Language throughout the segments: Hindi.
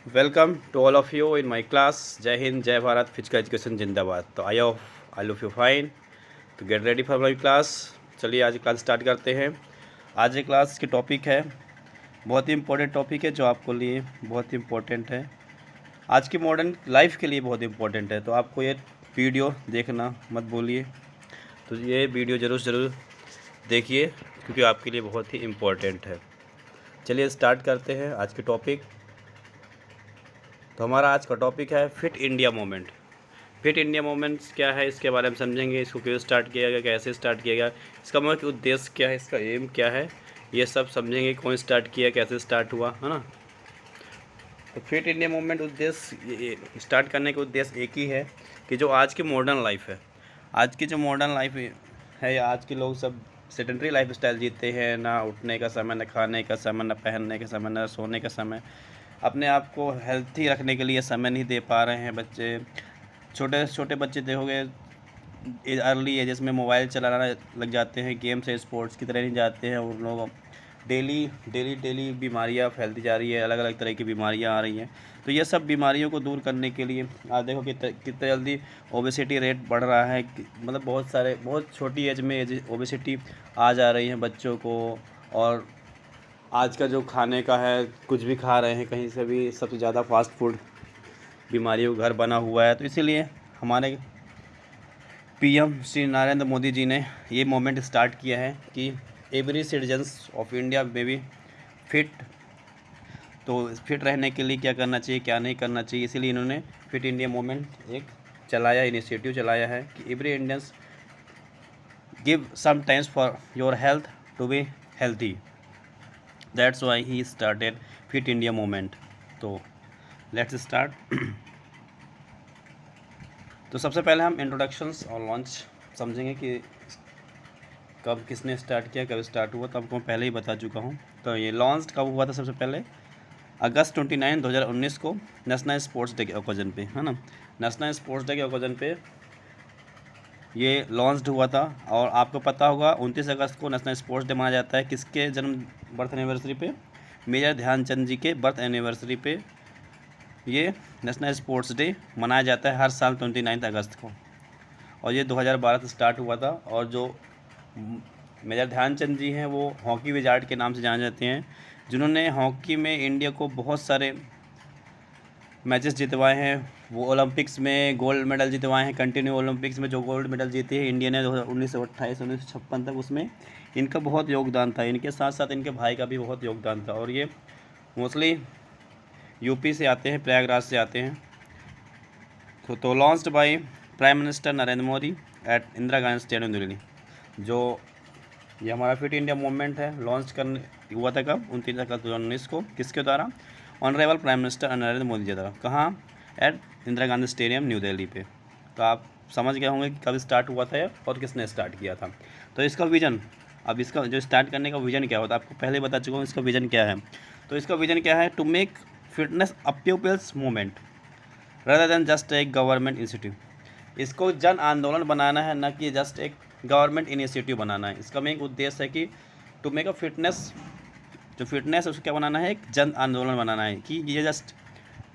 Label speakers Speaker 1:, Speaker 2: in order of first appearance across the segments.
Speaker 1: Welcome to all of you in my class. Jai Hind, Jai Bharat, Physical Education Zindabad. तो I of I love you fine तो get ready for my class. चलिए आज क्लास स्टार्ट करते हैं। आज की क्लास की टॉपिक है, बहुत ही इंपॉर्टेंट टॉपिक है जो आपको लिए बहुत ही इम्पोर्टेंट है, आज की मॉडर्न लाइफ के लिए बहुत इंपॉर्टेंट है। तो आपको ये वीडियो देखना मत भूलिए, तो ये वीडियो ज़रूर देखिए क्योंकि आपके लिए बहुत ही इम्पोर्टेंट है। चलिए स्टार्ट करते हैं आज की टॉपिक। तो हमारा आज का टॉपिक है Fit India Movement. Fit India movements क्या है, इसके बारे में समझेंगे। इसको क्यों स्टार्ट किया गया, कैसे स्टार्ट किया गया, इसका मुख्य उद्देश्य क्या है, इसका एम क्या है, ये सब समझेंगे। कौन स्टार्ट किया, कैसे स्टार्ट हुआ, है ना। तो फिट इंडिया मूवमेंट उद्देश्य स्टार्ट करने का उद्देश्य एक ही है कि जो आज की मॉडर्न लाइफ है, आज की जो मॉडर्न लाइफ है, आज के लोग सब सेडेंटरी लाइफ स्टाइल जीते हैं। ना उठने का समय, ना खाने का समय, ना पहनने का समय, ना सोने का समय। अपने आप को हेल्थी रखने के लिए समय नहीं दे पा रहे हैं बच्चे। छोटे छोटे बच्चे देखोगे अर्ली एजेस में मोबाइल चलाना लग जाते हैं, गेम से स्पोर्ट्स की तरह नहीं जाते हैं। उन लोग डेली बीमारियां फैलती जा रही है, अलग अलग तरह की बीमारियां आ रही हैं। तो ये सब बीमारियों को दूर करने के लिए आज देखो कितने जल्दी ओबेसिटी रेट बढ़ रहा है। मतलब बहुत छोटी एज में ओबेसिटी आ जा रही है बच्चों को। और आज का जो खाने का है, कुछ भी खा रहे हैं कहीं से भी, सबसे ज़्यादा फास्ट फूड बीमारियों का घर बना हुआ है। तो इसीलिए हमारे पीएम श्री नरेंद्र मोदी जी ने ये मूवमेंट स्टार्ट किया है कि एवरी सिटीजन्स ऑफ इंडिया में भी फिट। तो फिट रहने के लिए क्या करना चाहिए, क्या नहीं करना चाहिए, इसीलिए इन्होंने फिट इंडिया मूवमेंट एक इनिशिएटिव चलाया है कि every Indians give some times for your health to be healthy. That's why he started Fit India Movement. तो लेट्स स्टार्ट। तो सबसे पहले हम इंट्रोडक्शंस और लॉन्च समझेंगे कि कब किसने स्टार्ट किया, कब स्टार्ट हुआ। तो आपको मैं पहले ही बता चुका हूँ। तो ये लॉन्च कब हुआ था, सबसे पहले अगस्त 29, 2019 को नेशनल स्पोर्ट्स डे के ओकेजन पे, है ना। नेशनल स्पोर्ट्स डे के ओकेजन पे ये लॉन्च हुआ था। और आपको पता होगा 29 अगस्त को नेशनल स्पोर्ट्स डे मनाया जाता है किसके बर्थ एनिवर्सरी पे, मेजर ध्यानचंद जी के बर्थ एनिवर्सरी पे ये नेशनल स्पोर्ट्स डे मनाया जाता है हर साल 29 अगस्त को। और ये 2012 से स्टार्ट हुआ था। और जो मेजर ध्यानचंद जी हैं वो हॉकी विजार्ड के नाम से जाने जाते हैं, जिन्होंने हॉकी में इंडिया को बहुत सारे मैचेस जितवाए हैं। वो ओलंपिक्स में गोल्ड मेडल जितवाए हैं, कंटिन्यू ओलंपिक्स में जो गोल्ड मेडल जीते हैं इंडिया ने 1928 1956 तक, उसमें इनका बहुत योगदान था। इनके साथ साथ इनके भाई का भी बहुत योगदान था। और ये मोस्टली यूपी से आते हैं, प्रयागराज से आते हैं। तो launched by Prime minister Narendra Modi at Indira Gandhi Stadium Delhi. जो ये हमारा फिट इंडिया मूवमेंट है, लॉन्च करने हुआ था कब, 29 अगस्त 2019 को, किसके द्वारा, honourable prime minister Narendra Modi ji द्वारा। कहाँ, at Indira Gandhi stadium new Delhi पे। तो आप समझ गए होंगे कि कब स्टार्ट हुआ था और किसने स्टार्ट किया था। तो इसका विजन, अब इसका जो स्टार्ट करने का विजन क्या होता है, आपको पहले बता चुका हूँ इसका विजन क्या है। तो इसका विजन क्या है, to make fitness a people's movement rather than just एक गवर्नमेंट इंस्टीट्यूट। इसको जन आंदोलन बनाना है, न कि जस्ट एक गवर्नमेंट इनिशिएटिव बनाना है। इसका मेन उद्देश्य है कि टू मेक अ फिटनेस, जो फिटनेस है उसको क्या बनाना है, एक जन आंदोलन बनाना है। कि ये just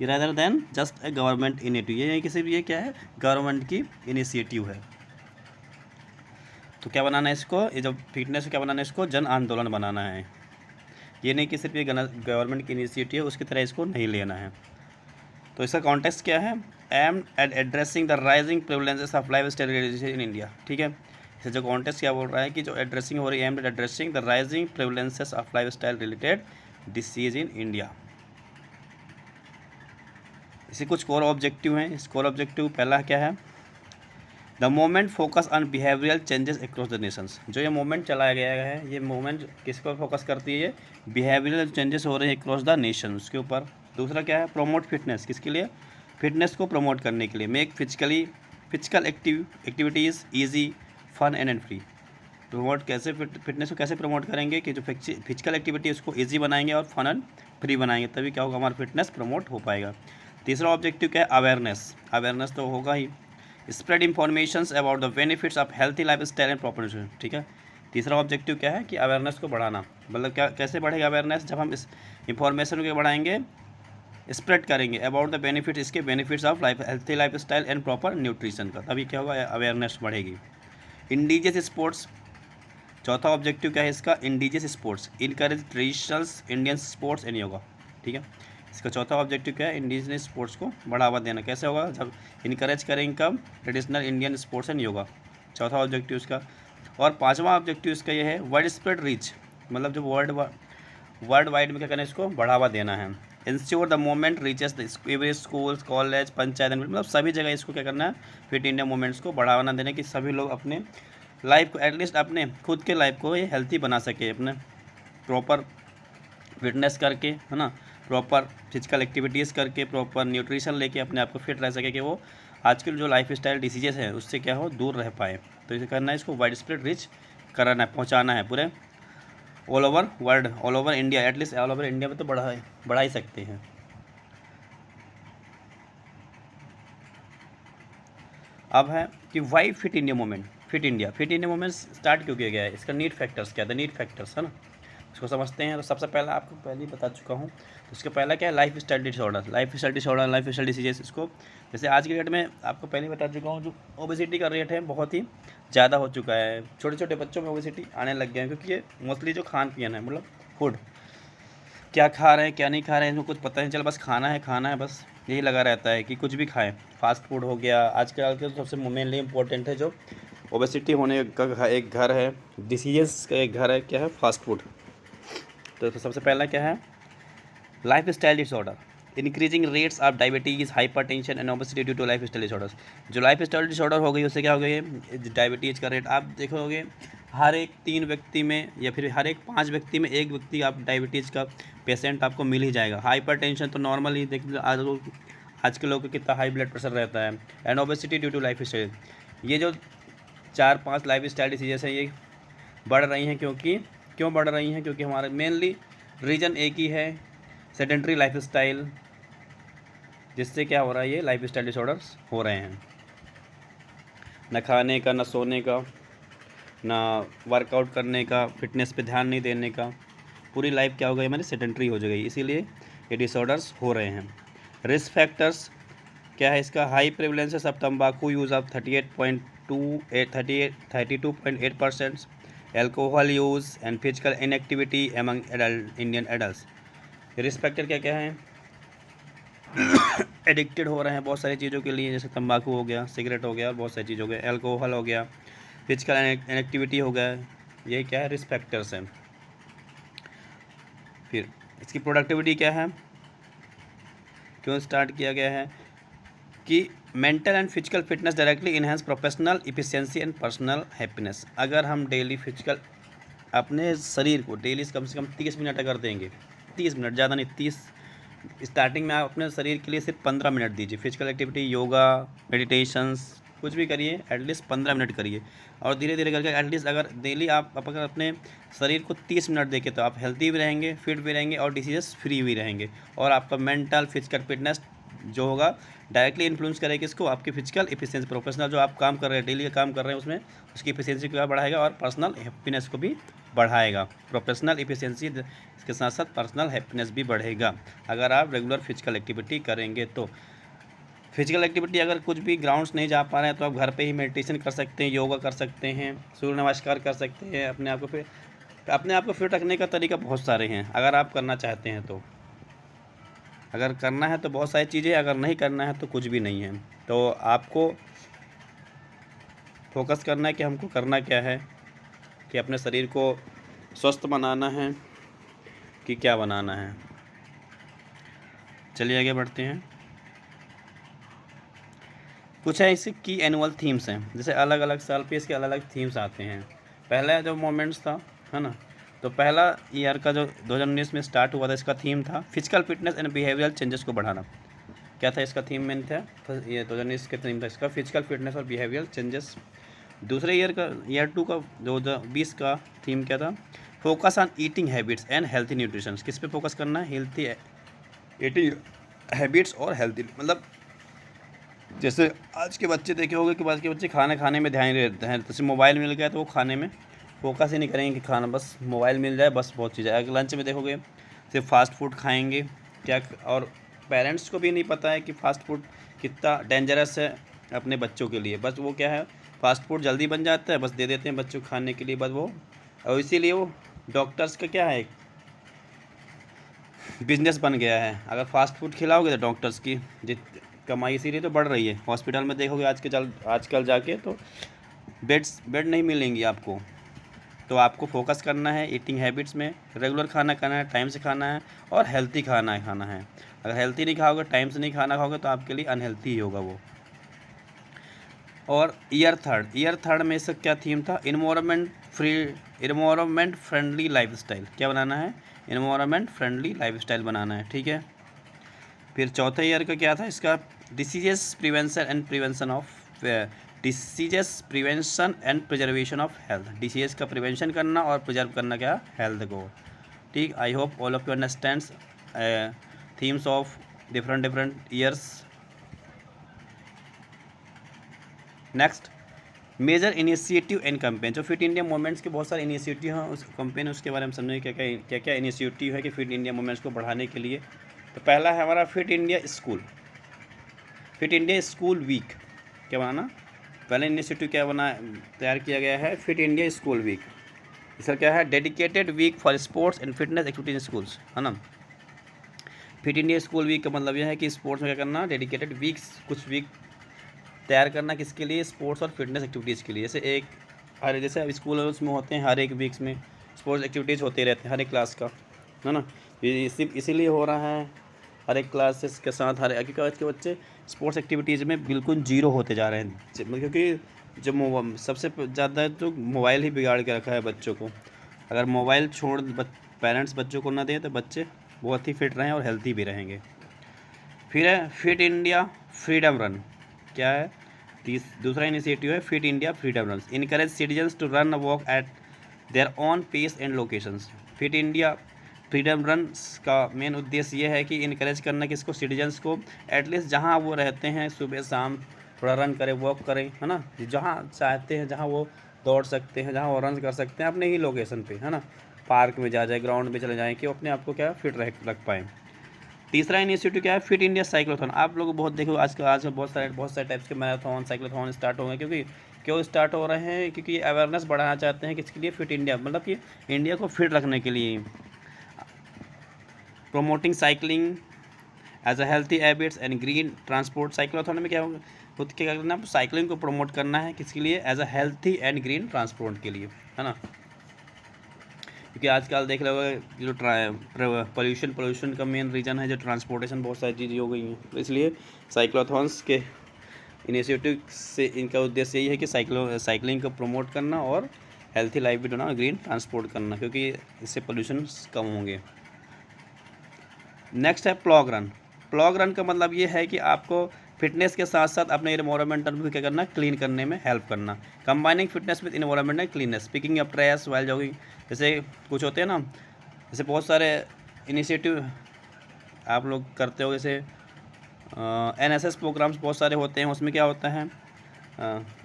Speaker 1: rather than just a government initiative, ये किसी भी, ये क्या है, गवर्नमेंट की इनिशिएटिव है। तो क्या बनाना है इसको, ये जो फिटनेस है क्या बनाना है, इसको जन आंदोलन बनाना है। ये नहीं कि सिर्फ ये गवर्नमेंट की इनिशिएटिव है उसकी तरह इसको नहीं लेना है। तो इसका कॉन्टेक्स्ट क्या है, aim at addressing the rising prevalences of lifestyle disease in India. ठीक है, इसे जो कॉन्टेक्स्ट क्या बोल रहा है कि जो एड्रेसिंग हो रही है, aim at addressing the rising prevalences of lifestyle related disease in India. इसे कुछ कोर ऑब्जेक्टिव हैं। इस कोर ऑब्जेक्टिव पहला क्या है, the movement focus on behavioural changes across the Nations. जो ये मूवमेंट चलाया गया है, ये मूवमेंट किस पर फोकस करती है, ये बिहेवियरल चेंजेस हो रहे हैं अक्रॉस द नेशन, उसके ऊपर। दूसरा क्या है, प्रोमोट फिटनेस, किसके लिए, फिटनेस को प्रमोट करने के लिए। Make physical activities easy, fun and free. Promote कैसे, फिटनेस को कैसे प्रमोट करेंगे कि जो फिजिकल एक्टिविटी उसको ईजी बनाएंगे और फन एंड फ्री बनाएंगे, तभी क्या होगा, हमारा फिटनेस प्रमोट हो पाएगा। तीसरा ऑब्जेक्टिव क्या है, अवेयरनेस तो होगा ही। Spread informations about the benefits of healthy lifestyle and proper nutrition. ठीक है, तीसरा ऑब्जेक्टिव क्या है कि अवेयरनेस को बढ़ाना। मतलब क्या, कैसे बढ़ेगा अवेयरनेस, जब हम इस इंफॉर्मेशन को बढ़ाएंगे स्प्रेड करेंगे अबाउट द बेनिफिट्स, इसके benefits of life, healthy lifestyle and proper nutrition का, तभी क्या होगा, अवेयरनेस बढ़ेगी। इंडिजियस स्पोर्ट्स, चौथा ऑब्जेक्टिव क्या है इसका, indigenous sports, encourage traditionals Indian sports and yoga. ठीक है, इसका चौथा ऑब्जेक्टिव क्या है, इंडिजियस स्पोर्ट्स को बढ़ावा देना। कैसे होगा, जब इनकरेज करेंगे कब, traditional Indian sports and yoga, चौथा ऑब्जेक्टिव इसका। और पांचवा ऑब्जेक्टिव इसका ये है वर्ल्ड स्प्रेड रीच, मतलब जो वर्ल्ड वाइड में क्या करना है, इसको बढ़ावा देना है। Ensure the movement reaches the every schools college panchayat, मतलब सभी जगह इसको क्या करना है, फिट इंडिया मूवमेंट्स को बढ़ावा देना, कि सभी लोग अपने लाइफ को, एटलीस्ट अपने खुद के लाइफ को ये हेल्थी बना सके, अपने प्रॉपर फिटनेस करके, है ना, प्रॉपर फिजिकल एक्टिविटीज़ करके, प्रॉपर न्यूट्रिशन लेके अपने आप को फिट रह सके, कि वो आजकल जो लाइफ स्टाइल डिसीजेस हैं उससे क्या हो, दूर रह पाए। तो इसे करना है, इसको वाइड स्प्रेड रीच कराना है, पहुँचाना है पूरे all over world, all over India, at least all over India में तो बढ़ा ही सकते हैं। अब है कि why Fit India Movement, Fit India Movement start क्यों किया गया है, इसका नीड फैक्टर्स क्या है, द नीड फैक्टर्स, है ना, इसको समझते हैं। तो सबसे पहला आपको पहले ही बता चुका हूँ, तो इसका पहला क्या है, lifestyle disorder, life style diseases. इसको जैसे आज के डेट में आपको पहले ही बता चुका हूँ, जो ओबेसिटी का रेट है बहुत ही ज़्यादा हो चुका है, छोटे छोटे बच्चों में ओबेसिटी आने लग गया है, क्योंकि ये मोस्टली जो खान पियन है, मतलब फूड, क्या खा रहे हैं क्या नहीं खा रहे हैं इनको कुछ पता नहीं चला, बस खाना है बस यही लगा रहता है कि कुछ भी खाएं। फास्ट फूड हो गया आजकल के सबसे मेनली इम्पोर्टेंट है, जो ओबेसिटी होने का एक घर है, डिसीजेस का एक घर है, क्या है, फास्ट फूड। तो सबसे पहला क्या है, lifestyle disorder, increasing rates of diabetes hypertension and obesity due to lifestyle disorders. जो लाइफ स्टाइल डिसऑर्डर हो गई उससे क्या हो गई है, डायबिटीज़ का रेट आप देखोगे हर एक 3 व्यक्ति में या फिर हर एक 5 व्यक्ति में एक व्यक्ति आप डायबिटीज़ का पेशेंट आपको मिल ही जाएगा। हाइपरटेंशन तो नॉर्मल ही देख, आज के लोगों को कितना हाई ब्लड प्रेशर रहता है, and obesity due to lifestyle. ये जो 4-5 लाइफ स्टाइल डिसीजेस हैं ये बढ़ रही हैं, क्यों बढ़ रही हैं, क्योंकि हमारा मेनली रीज़न एक ही है, सेडेंट्री लाइफ स्टाइल, जिससे क्या हो रहा है, ये लाइफ स्टाइल डिसऑर्डर्स हो रहे हैं। न खाने का, न सोने का, ना वर्कआउट करने का, फिटनेस पे ध्यान नहीं देने का, पूरी लाइफ क्या हो गई हमारी, सेडेंट्री हो गई, इसीलिए ये डिसऑर्डर्स हो रहे हैं। रिस्क फैक्टर्स क्या है इसका, हाई प्रेवलेंस ऑफ तंबाकू use of 32.8%, alcohol use and physical inactivity among adult Indian adults. Risk factor क्या क्या है, एडिक्टेड हो रहे हैं बहुत सारी चीज़ों के लिए, जैसे तंबाकू हो गया, सिगरेट हो गया, और बहुत सारी चीज़ हो गया, एल्कोहल हो गया, फिजिकल इनएक्टिविटी हो गया, ये क्या है, रिस्क फैक्टर्स हैं। फिर इसकी प्रोडक्टिविटी क्या है, क्यों स्टार्ट किया गया है, कि mental and physical fitness directly enhance professional efficiency and personal happiness. अगर हम डेली फिजिकल अपने शरीर को डेली कम से कम 30 मिनट अगर देंगे, 30 मिनट ज़्यादा नहीं, 30 स्टार्टिंग में आप अपने शरीर के लिए सिर्फ 15 मिनट दीजिए, फिजिकल एक्टिविटी, योगा, मेडिटेशंस, कुछ भी करिए, एटलीस्ट 15 मिनट करिए, और धीरे धीरे करके एटलीस्ट अगर डेली आप अगर अपने शरीर को 30 मिनट देखें तो आप हेल्थी भी रहेंगे, फिट भी रहेंगे, और डिसीजेस फ्री भी रहेंगे, और आपका मेंटल फिजिकल फिटनेस जो होगा डायरेक्टली इन्फ्लुएंस करेगा किसको, आपकी फिजिकल एफिशिएंसी, प्रोफेशनल जो आप काम कर रहे हैं, डेली काम कर रहे हैं, उसमें उसकी एफिशिएंसी को बढ़ाएगा, और पर्सनल हैप्पीनेस को भी बढ़ाएगा। प्रोफेशनल एफिशिएंसी इसके साथ साथ पर्सनल हैप्पीनेस भी बढ़ेगा अगर आप रेगुलर फिजिकल एक्टिविटी करेंगे। तो फिजिकल एक्टिविटी अगर कुछ भी ग्राउंड्स नहीं जा पा रहे हैं तो आप घर पे ही मेडिटेशन कर सकते हैं, योगा कर सकते हैं, सूर्य नमस्कार कर सकते हैं। अपने आप को फिट रखने का तरीका बहुत सारे हैं, अगर आप करना चाहते हैं तो। अगर करना है तो बहुत सारी चीज़ें, अगर नहीं करना है तो कुछ भी नहीं है। तो आपको फोकस करना है कि हमको करना क्या है, कि अपने शरीर को स्वस्थ बनाना है कि क्या बनाना है। चलिए आगे बढ़ते हैं। कुछ है इसके की एनुअल थीम्स हैं, जैसे अलग अलग साल पे इसके अलग अलग थीम्स आते हैं। पहला जो मोमेंट्स था, है ना, तो पहला ईयर का जो 2019 में स्टार्ट हुआ था, इसका थीम था physical fitness and behavioural changes को बढ़ाना। क्या था इसका थीम मेन था, ये 2019 का थीम था इसका, फिजिकल फिटनेस और बिहेवियरल चेंजेस। दूसरे ईयर 2 का 2020 का थीम क्या था, focus on eating habits and healthy nutrition. किस पे फोकस करना है, हेल्थी ईटिंग हैबिट्स और हेल्थी, मतलब जैसे आज के बच्चे देखे होंगे कि आज के बच्चे खाना खाने में ध्यान रहते हैं, जैसे मोबाइल मिल गया तो वो खाने में फोकस ही नहीं करेंगे कि खाना बस मोबाइल मिल जाए, बस बहुत चीज़ है। अगर लंच में देखोगे सिर्फ फास्ट फूड खाएंगे क्या, और पेरेंट्स को भी नहीं पता है कि फ़ास्ट फूड कितना डेंजरस है अपने बच्चों के लिए। बस वो क्या है, फ़ास्ट फूड जल्दी बन जाता है, बस दे देते हैं बच्चों को खाने के लिए, बस वो, और इसीलिए वो डॉक्टर्स का क्या है, बिजनेस बन गया है। अगर फास्ट फूड खिलाओगे तो डॉक्टर्स की कमाई इसीलिए तो बढ़ रही है। हॉस्पिटल में देखोगे आजकल जाके तो बेड नहीं मिलेंगी आपको। तो आपको फोकस करना है ईटिंग हैबिट्स में, रेगुलर खाना खाना है, टाइम से खाना है और हेल्थी खाना है। अगर हेल्थी नहीं खाओगे, टाइम से नहीं खाना खाओगे तो आपके लिए अनहेल्थी ही होगा वो। और ईयर थर्ड में इसका क्या थीम था, इन्वायरमेंट फ्रेंडली लाइफस्टाइल। क्या बनाना है, इन्वायरमेंट फ्रेंडली लाइफस्टाइल बनाना है, ठीक है। फिर चौथे ईयर का क्या था इसका, diseases prevention and preservation of health. Diseases का प्रिवेंशन करना और प्रिजर्व करना क्या, हेल्थ को, ठीक। I hope all of you understands themes of different years. Next, major initiative and campaign. जो फिट इंडिया मूवमेंट्स के बहुत सारे इनिशिएटिव हैं उस कैंपेन, उसके बारे में समझेंगे क्या क्या इनिशिएटिव है कि फिट इंडिया मूवमेंट्स को बढ़ाने के लिए। तो पहला है हमारा फिट इंडिया स्कूल वीक। क्या बनाना, पहला इनिशिएटिव क्या तैयार किया गया है, फिट इंडिया स्कूल वीक। इसका क्या है, dedicated week for sports and fitness activities in schools, है ना। फिट इंडिया स्कूल वीक का मतलब यह है कि स्पोर्ट्स में क्या करना, डेडिकेटेड वीक्स, कुछ वीक तैयार करना, किसके लिए, स्पोर्ट्स और फिटनेस एक्टिविटीज़ के लिए। जैसे अब स्कूल उसमें होते हैं, हर एक वीक्स में स्पोर्ट्स एक्टिविटीज़ होते रहते हैं हर एक क्लास का, है ना। इसीलिए हो रहा है हर एक क्लासेस के साथ, क्योंकि आज के बच्चे स्पोर्ट्स एक्टिविटीज़ में बिल्कुल जीरो होते जा रहे हैं, क्योंकि जब सबसे ज़्यादा तो मोबाइल ही बिगाड़ के रखा है बच्चों को। अगर मोबाइल पेरेंट्स बच्चों को ना दें तो बच्चे बहुत ही फिट रहें और हेल्थी भी रहेंगे। फिर है फिट इंडिया फ्रीडम रन। क्या है, दूसरा इनिशिएटिव है Fit India Freedom Run. Encourage citizens to run a walk at their own pace and locations. Fit India Freedom Run का मेन उद्देश्य ये है कि इनकरेज करना किसको, सिटीजन्स को, एटलीस्ट जहाँ वो रहते हैं सुबह शाम थोड़ा रन करें, वॉक करें, है ना। जहाँ चाहते हैं, जहाँ वो दौड़ सकते हैं, जहाँ वो रन कर सकते हैं अपने ही लोकेशन पे, है ना। पार्क में जाए, ग्राउंड में चले जाएँ, कि वो अपने आप को क्या फिट रख पाएँ। तीसरा इनिशिएटिव क्या है, फिट इंडिया साइक्लोथॉन। आप लोग बहुत देखो आज बहुत सारे टाइप्स के मैराथन, साइक्लोथॉन स्टार्ट हो गए। क्यों स्टार्ट हो रहे हैं, क्योंकि अवेयरनेस बढ़ाना चाहते हैं किसके लिए, फिट इंडिया, मतलब कि इंडिया को फिट रखने के लिए। Promoting cycling as a healthy habits and green transport. Cyclothon में क्या करना, साइकिलिंग को प्रमोट करना है, किसके लिए, as a healthy and green transport के लिए, है ना। क्योंकि आजकल देख रहे हो जो पोल्यूशन का मेन रीज़न है जो ट्रांसपोर्टेशन, बहुत सारी चीज़ें हो गई हैं। तो इसलिए साइक्लोथॉन्स के इनिशिएटिव से इनका उद्देश्य यही है कि साइकिलिंग को प्रमोट करना और हेल्थी लाइफ भी बनाना, ग्रीन ट्रांसपोर्ट करना, क्योंकि इससे पोल्यूशन कम होंगे। नेक्स्ट है प्लॉग रन का मतलब ये है कि आपको फिटनेस के साथ साथ अपने इन्वायरमेंटल भी क्या करना, क्लीन करने में हेल्प करना। Combining fitness with environmental cleanness, picking up trash while jogging. जैसे कुछ होते हैं ना, जैसे बहुत सारे इनिशिएटिव आप लोग करते हो, जैसे NSS प्रोग्राम्स बहुत सारे होते हैं। उसमें क्या होता है,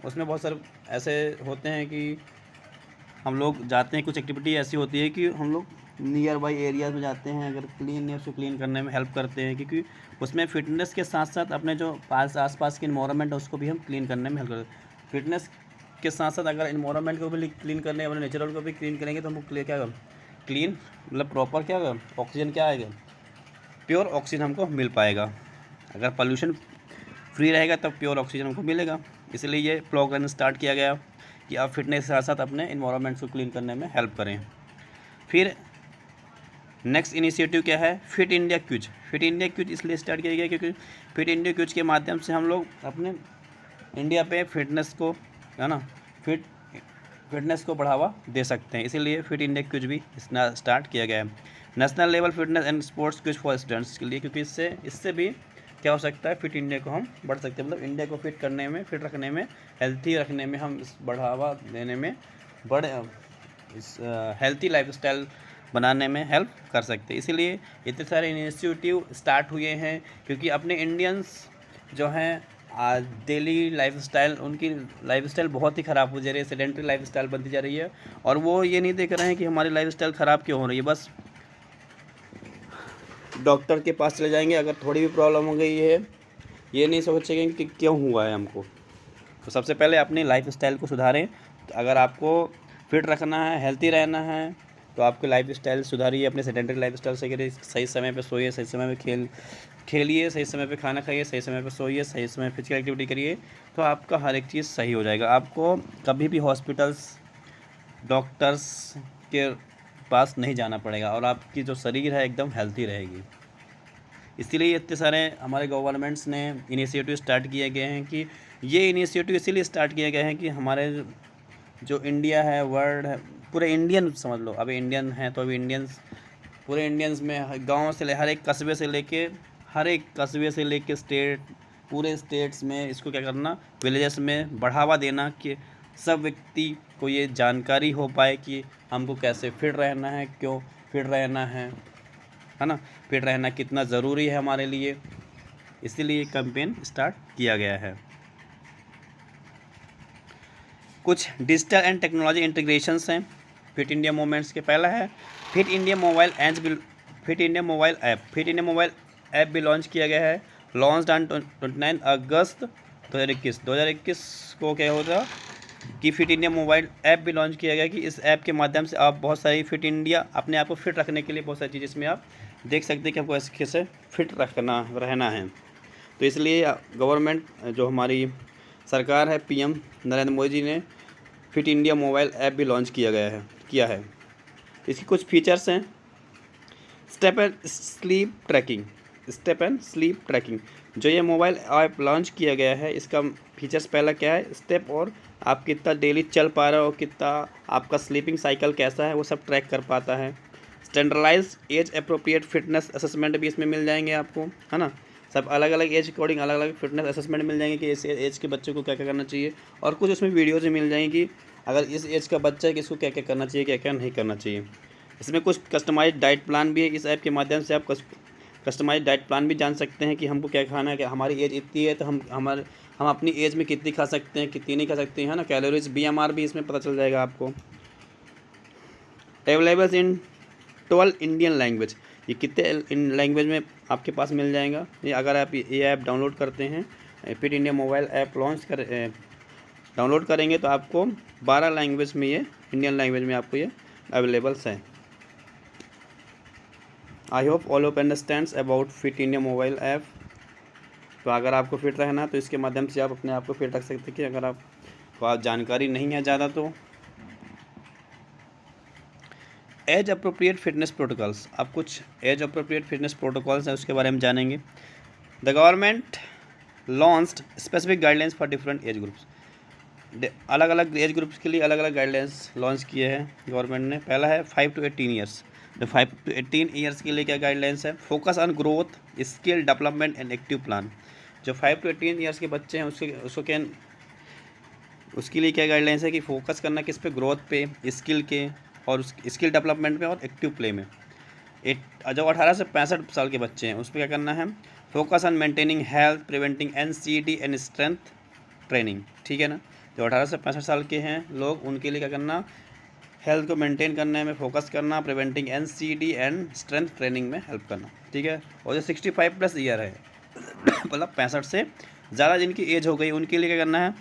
Speaker 1: उसमें बहुत सारे ऐसे होते हैं कि हम लोग जाते हैं, कुछ एक्टिविटी ऐसी होती है कि हम लोग नियर बाई एरियाज़ में जाते हैं, अगर क्लीननेस को क्लीन करने में हेल्प करते हैं, क्योंकि उसमें फिटनेस के साथ साथ अपने जो आसपास की इन्वायरमेंट है उसको भी हम क्लीन करने में हेल्प करते हैं। फिटनेस के साथ साथ अगर इन्वायरमेंट को भी क्लीन करने, अपने नेचुरल को भी क्लीन करेंगे तो हमको क्या क्लीन मतलब प्रॉपर क्या ऑक्सीजन क्या आएगा, प्योर ऑक्सीजन हमको मिल पाएगा। अगर पोल्यूशन फ्री रहेगा तब प्योर ऑक्सीजन हमको मिलेगा। इसलिए ये प्लॉग रन स्टार्ट किया गया कि आप फिटनेस के साथ साथ अपने इन्वायरमेंट को क्लीन करने में हेल्प करें। फिर नेक्स्ट इनिशिएटिव क्या है, Fit India quiz. Fit India quiz इसलिए स्टार्ट किया गया क्योंकि फिट इंडिया क्विज के माध्यम से हम लोग अपने इंडिया पे फिटनेस को, है ना, फिटनेस को बढ़ावा दे सकते हैं। इसीलिए फिट इंडिया क्विज भी स्टार्ट किया गया है। National level fitness and sports quiz for students के लिए, क्योंकि इससे भी क्या हो सकता है, फिट इंडिया को हम बढ़ सकते हैं, मतलब इंडिया को फिट करने में, फिट रखने में, हेल्थी रखने में, हम बढ़ावा देने में, हेल्थी लाइफस्टाइल बनाने में हेल्प कर सकते हैं। इसीलिए इतने सारे इनिशिएटिव स्टार्ट हुए हैं, क्योंकि अपने इंडियंस जो हैं आज डेली लाइफस्टाइल, उनकी लाइफस्टाइल बहुत ही ख़राब हो जा रही है, सेडेंटरी लाइफस्टाइल बनती जा रही है, और वो ये नहीं देख रहे हैं कि हमारी लाइफस्टाइल ख़राब क्यों हो रही है। डॉक्टर के पास चले जाएंगे। अगर थोड़ी भी प्रॉब्लम हो गई है, ये नहीं सोचेंगे कि क्यों हुआ है हमको। तो सबसे पहले अपनी लाइफ स्टाइल को सुधारें। तो अगर आपको फिट रखना है, हेल्थी रहना है, तो आपकी लाइफ स्टाइल सुधारिए, अपने सेडेंटरी लाइफ स्टाइल से करिए। सही समय पे सोइए, सही समय पे खेलिए, सही समय पे खाना खाइए, सही समय पे सोइए, सही समय फिजिकल एक्टिविटी करिए, तो आपका हर एक चीज़ सही हो जाएगा। आपको कभी भी हॉस्पिटल्स, डॉक्टर्स के पास नहीं जाना पड़ेगा और आपकी जो शरीर है एकदम हेल्थी रहेगी। इसीलिए इतने सारे हमारे गवर्नमेंट्स ने इनिशिएटिव स्टार्ट किए गए हैं कि ये इनिशिएटिव इसीलिए स्टार्ट किए गए हैं कि हमारे जो इंडिया है, वर्ल्ड है, पूरे इंडियन समझ लो। अभी इंडियन है तो अभी इंडियंस, पूरे इंडियंस में गाँव से हर एक कस्बे से लेके स्टेट, पूरे स्टेट्स में इसको क्या करना, विलेजेस में बढ़ावा देना कि सब व्यक्ति को ये जानकारी हो पाए कि हमको कैसे फिट रहना है, क्यों फिट रहना है ना, फिट रहना कितना ज़रूरी है हमारे लिए। इसीलिए कैंपेन स्टार्ट किया गया है। कुछ डिजिटल एंड टेक्नोलॉजी इंटीग्रेशंस हैं फिट इंडिया मूवमेंट्स के। पहला है Fit India mobile app. Fit India mobile app भी लॉन्च किया गया है। लॉन्च ऑन 29 अगस्त 2021 को क्या होगा कि फिट इंडिया मोबाइल ऐप भी लॉन्च किया गया कि इस ऐप के माध्यम से आप बहुत सारी फिट इंडिया, अपने आप को फिट रखने के लिए बहुत सारी चीज़ इसमें आप देख सकते हैं कि आपको कैसे फिट रहना है। तो इसलिए गवर्नमेंट, जो हमारी सरकार है, पीएम नरेंद्र मोदी जी ने फिट इंडिया मोबाइल ऐप भी लॉन्च किया है। इसकी कुछ फीचर्स हैं। स्टेप एंड स्लीप ट्रैकिंग जो ये मोबाइल ऐप लॉन्च किया गया है, इसका फीचर्स पहला क्या है, स्टेप, और आप कितना डेली चल पा रहे हो, कितना आपका स्लीपिंग साइकिल कैसा है, वो सब ट्रैक कर पाता है। Standardise age appropriate fitness assessment भी इसमें मिल जाएंगे आपको, है ना। सब अलग अलग एज अकॉर्डिंग अलग अलग फिटनेस असेसमेंट मिल जाएंगे कि इस एज के बच्चे को क्या क्या करना चाहिए, और कुछ उसमें वीडियोज़ भी मिल जाएंगी अगर इस एज का बच्चा है कि इसको क्या क्या करना चाहिए, क्या क्या नहीं करना चाहिए। इसमें कुछ कस्टमाइज डाइट प्लान भी है। इस ऐप के माध्यम से आप कस्टमाइज डाइट प्लान भी जान सकते हैं कि हमको क्या खाना है, कि हमारी एज इतनी है तो हम अपनी एज में कितनी खा सकते हैं, कितनी नहीं खा सकते हैं ना। कैलोरीज, BMR भी इसमें पता चल जाएगा आपको। अवेलेबल इन 12 इंडियन लैंग्वेज, ये कितने इन लैंग्वेज में आपके पास मिल जाएगा। ये अगर आप ये ऐप डाउनलोड करते हैं, fit India mobile app download करेंगे तो आपको 12 लैंग्वेज में, ये इंडियन लैंग्वेज में आपको ये अवेलेबल्स है। आई hope all of understands about fit India mobile app. तो अगर आपको फिट रहना तो इसके माध्यम से आप अपने आप को फिट रख सकते हैं। कि अगर आपको जानकारी नहीं है ज़्यादा तो एज अप्रोप्रिएट फिटनेस प्रोटोकॉल्स, आप कुछ एज अप्रोप्रिएट फिटनेस प्रोटोकॉल्स हैं उसके बारे में जानेंगे। The government launched specific guidelines for different age groups. अलग अलग एज ग्रुप्स के लिए अलग अलग गाइडलाइंस लॉन्च किए हैं गवर्नमेंट ने। पहला है 5 to 18 ईयर्स। तो 5 to 18 ईयर्स के लिए क्या गाइडलाइंस है, focus on growth, skill development and active plan. जो 5 to 18 ईयर्स के बच्चे हैं उसके लिए क्या गाइडलाइंस है कि फोकस करना किस पे, ग्रोथ पे, स्किल के, और उस स्किल डेवलपमेंट में और एक्टिव प्ले में। जो 18 से 65 साल के बच्चे हैं उस पर क्या करना है, focus on maintaining health, preventing NCD and strength training. ठीक है ना। जो 18 से 65 साल के हैं लोग, उनके लिए क्या करना, हेल्थ को मेंटेन करने में फोकस करना, preventing NCD and strength training में हेल्प करना। ठीक है। और जो 65+ ईयर है मतलब 65 से ज़्यादा जिनकी एज हो गई, उनके लिए क्या करना है,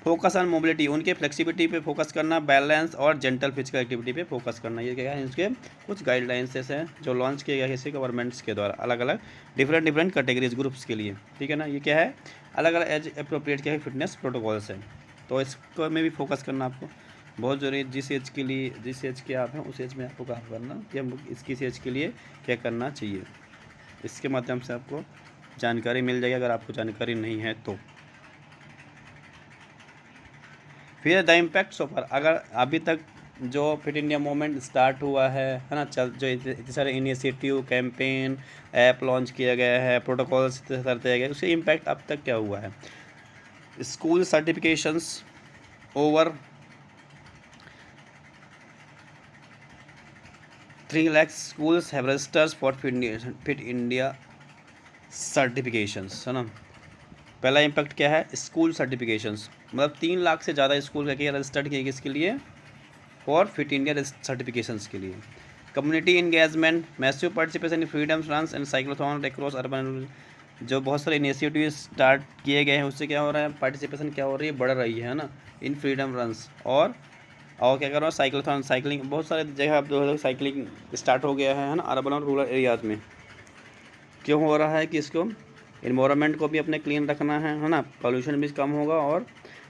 Speaker 1: फोकस ऑन मोबिलिटी, उनके फ्लेक्सिबिलिटी पे फोकस करना, बैलेंस और जेंटल फिजिकल एक्टिविटी पे फोकस करना। ये क्या है, इसके कुछ गाइडलाइंसेस हैं जो लॉन्च किए गए किसी गवर्नमेंट्स के द्वारा, अलग अलग डिफरेंट कैटेगरीज ग्रुप्स के लिए। ठीक है ना। ये क्या है, अलग अलग एज अप्रोप्रिएट क्या है फिटनेस प्रोटोकॉल्स हैं। तो इसको में भी फोकस करना आपको बहुत ज़रूरी है। जिस एज के आप हैं उस एज में आपको काम करना कि हम किस एज के लिए क्या करना चाहिए। इसके माध्यम से आपको जानकारी मिल जाएगी अगर आपको जानकारी नहीं है तो। फिर द इम्पैक्ट सो फार, अगर अभी तक जो फिट इंडिया मूवमेंट स्टार्ट हुआ है ना, जो इतने सारे इनिशिएटिव, कैंपेन, ऐप लॉन्च किया गया है, प्रोटोकॉल्स करते गए, उससे इम्पैक्ट अब तक क्या हुआ है। School certifications, over 3 lakh schools have registers for Fit India certifications, है ना। पहला इम्पैक्ट क्या है, स्कूल सर्टिफिकेशंस, मतलब 3 लाख से ज़्यादा स्कूल क्या रजिस्टर्ड किए किसके लिए, फॉर फिट इंडिया सर्टिफिकेशंस के लिए। Community engagement, massive participation in freedom runs and cyclothon across urban, जो बहुत सारे इनिशिएटिव स्टार्ट किए गए हैं उससे क्या हो रहा है, पार्टिसिपेशन क्या हो रही है, बढ़ रही है ना, इन फ्रीडम रन्स। और क्या कर रहा है, साइक्लोथॉन, साइकिलिंग, बहुत सारे जगह अब जो साइकिलिंग स्टार्ट हो गया है ना, अर्बन और रूरल एरियाज़ में। क्यों हो रहा है कि इसको इन्वायरमेंट को भी अपने क्लीन रखना है ना, पोल्यूशन भी कम होगा, और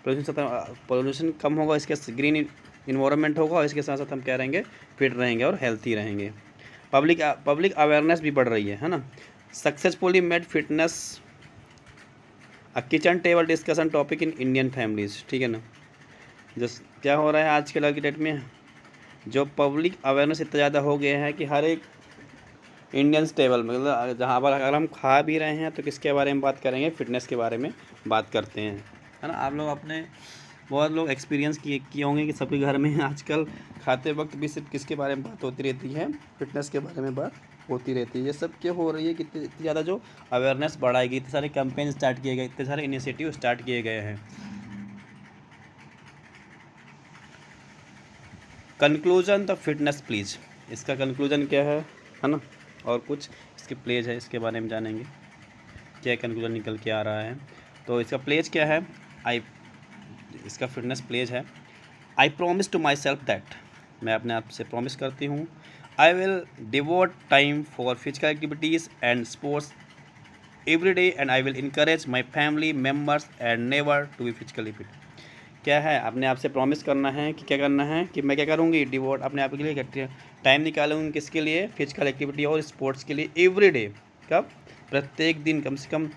Speaker 1: पोल्यूशन कम होगा, इसके ग्रीन इन्वायरमेंट होगा, और इसके साथ साथ हम क्या रहेंगे, फिट रहेंगे और हेल्थी रहेंगे। पब्लिक अवेयरनेस भी बढ़ रही है ना। Successfully made fitness a kitchen table discussion topic in Indian families, ठीक है ना। जस क्या हो रहा है आजकल की डेट में, जो पब्लिक अवेयरनेस इतना ज़्यादा हो गया है कि हर एक इंडियन टेबल में, मतलब जहाँ पर अगर हम खा भी रहे हैं तो किसके बारे में बात करेंगे, फिटनेस के बारे में बात करते हैं, है ना। आप लोग अपने बहुत लोग एक्सपीरियंस किए होंगे कि सबके घर में आजकल खाते वक्त भी सिर्फ किसके बारे में बात होती रहती है, फिटनेस के बारे में बात होती रहती है। ये सब क्यों हो रही है कि इतनी ज़्यादा जो अवेयरनेस बढ़ाएगी, इतने सारे कैंपेन स्टार्ट किए गए, इतने सारे इनिशिएटिव स्टार्ट किए गए हैं। कंक्लूजन द फिटनेस प्लीज, इसका कंक्लूजन क्या है ना, और कुछ इसके प्लेज है, इसके बारे में जानेंगे क्या कंक्लूजन निकल के आ रहा है। तो इसका प्लेज क्या है, इसका फिटनेस प्लेज है, I promise to myself that, मैं अपने आप से प्रॉमिस करती हूँ, I will devote time for physical activities and sports every day and I will encourage my family members and never to be physically fit. क्या है, अपने आप से प्रॉमिस करना है कि क्या करना है, कि मैं क्या करूँगी, डिवोट, अपने आप के लिए टाइम निकालूंगी, किसके लिए, फिजिकल एक्टिविटी और स्पोर्ट्स के लिए, एवरी डे, कब, प्रत्येक दिन, कम से कम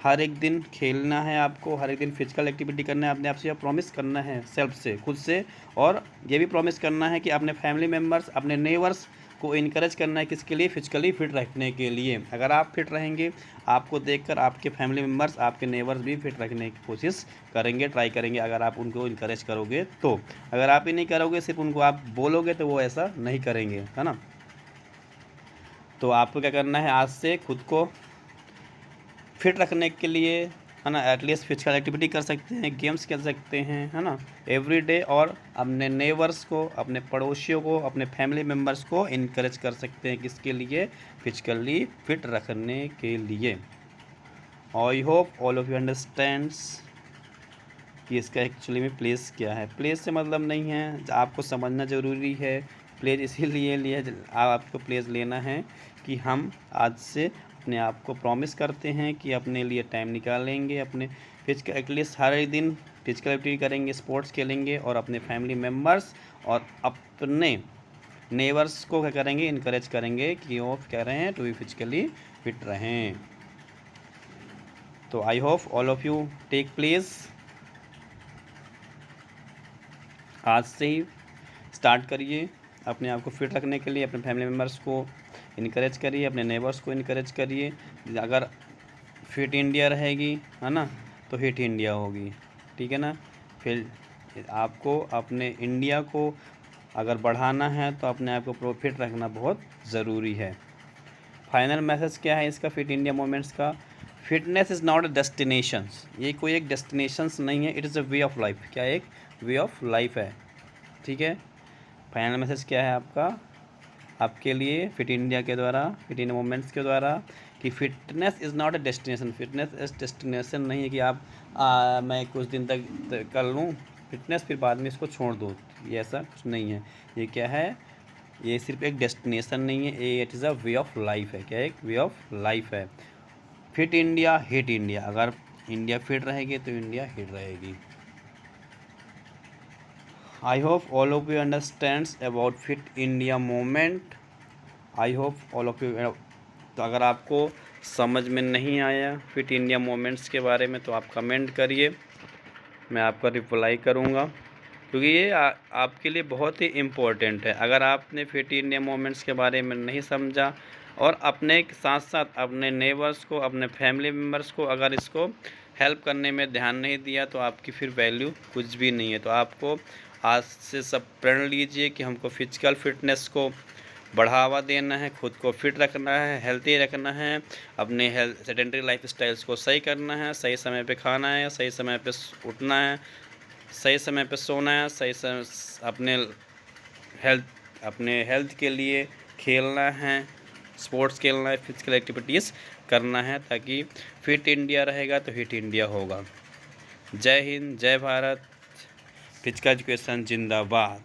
Speaker 1: हर एक दिन खेलना है आपको, हर एक दिन फिजिकल एक्टिविटी करना है, अपने आप से यह प्रॉमिस करना है, सेल्फ से, खुद से। और ये भी प्रॉमिस करना है कि अपने फैमिली मेम्बर्स, अपने नेबर्स को इनकरेज करना है, किसके लिए, फिजिकली फिट रखने के लिए। अगर आप फिट रहेंगे, आपको देखकर आपके फैमिली मेम्बर्स, आपके नेबर्स भी फिट रखने की कोशिश करेंगे, ट्राई करेंगे, अगर आप उनको इनकरेज करोगे तो। अगर आप ही नहीं करोगे, सिर्फ उनको आप बोलोगे, तो वो ऐसा नहीं करेंगे, है ना। तो आपको क्या करना है, आज से खुद को फिट रखने के लिए, है ना, एटलीस्ट फिजिकल एक्टिविटी कर सकते हैं, गेम्स खेल सकते हैं, है ना, एवरी डे। और अपने नेबर्स को, अपने पड़ोसियों को, अपने फैमिली मेम्बर्स को इनकरेज कर सकते हैं, किसके लिए, फिजिकली फिट रखने के लिए। आई hope all of you understands कि इसका एक्चुअली में प्लेस क्या है। प्लेस से मतलब नहीं है, आपको समझना ज़रूरी है। प्लेस इसीलिए लिए आपको प्लेस लेना है कि हम आज से अपने आप को प्रॉमिस करते हैं कि अपने लिए टाइम निकालेंगे, अपने फिजिकल एटलीस्ट हर एक दिन फिजिकल एक्टिविटी करेंगे, स्पोर्ट्स खेलेंगे, और अपने फैमिली मेम्बर्स और अपने नेबर्स को क्या करेंगे, इनकरेज करेंगे कि वो कह रहे हैं टू बी फिजिकली फिट रहें। तो I hope all of you take place, आज से ही स्टार्ट करिए अपने आप को फिट रखने के लिए, अपने फैमिली मेम्बर्स को इनकरेज करिए, अपने नेबर्स को इनकरेज करिए। अगर फिट इंडिया रहेगी, है ना, तो हिट इंडिया होगी, ठीक है ना। फिर आपको अपने इंडिया को अगर बढ़ाना है तो अपने आप को फिट रखना बहुत ज़रूरी है। फाइनल मैसेज क्या है इसका, फिट इंडिया मूवमेंट्स का, fitness is not a destination, ये कोई एक डेस्टिनेशंस नहीं है, it is a way of life. क्या एक वे ऑफ लाइफ है, ठीक है। फाइनल मैसेज क्या है आपका, आपके लिए फिट इंडिया के द्वारा, फिट इंडिया मूवमेंट्स के द्वारा, कि fitness is not a destination, fitness is destination नहीं है कि आप मैं कुछ दिन तक कर लूँ फिटनेस, फिर बाद में इसको छोड़ दूँ, ये ऐसा कुछ नहीं है। ये क्या है, ये सिर्फ एक डेस्टिनेशन नहीं है, ये it is a way of life है। क्या एक वे ऑफ लाइफ है। फिट इंडिया हिट इंडिया, अगर इंडिया फिट रहेगी तो इंडिया हिट रहेगी। I hope all of you understands about Fit India movement. I hope all of you तो अगर आपको समझ में नहीं आया फिट इंडिया मूवमेंट्स के बारे में तो आप कमेंट करिए, मैं आपका रिप्लाई करूँगा, क्योंकि ये आपके लिए बहुत ही इम्पोर्टेंट है। अगर आपने फिट इंडिया मूवमेंट्स के बारे में नहीं समझा और अपने साथ साथ अपने नेबर्स को, अपने फैमिली मेम्बर्स को अगर इसको हेल्प करने में ध्यान नहीं दिया तो आपकी फिर वैल्यू कुछ भी नहीं है। तो आपको आज से सब प्रण लीजिए कि हमको फिजिकल फिटनेस को बढ़ावा देना है, खुद को फिट रखना है, हेल्थी रखना है, अपने सेडेंटरी लाइफ स्टाइल्स को सही करना है, सही समय पे खाना है, सही समय पे उठना है, सही समय पे सोना है, सही समय अपने हेल्थ के लिए खेलना है, स्पोर्ट्स खेलना है, फिजिकल एक्टिविटीज़ करना है, ताकि फिट इंडिया रहेगा तो हिट इंडिया होगा। जय हिंद, जय भारत, फिजिकल एजुकेशन जिंदाबाद।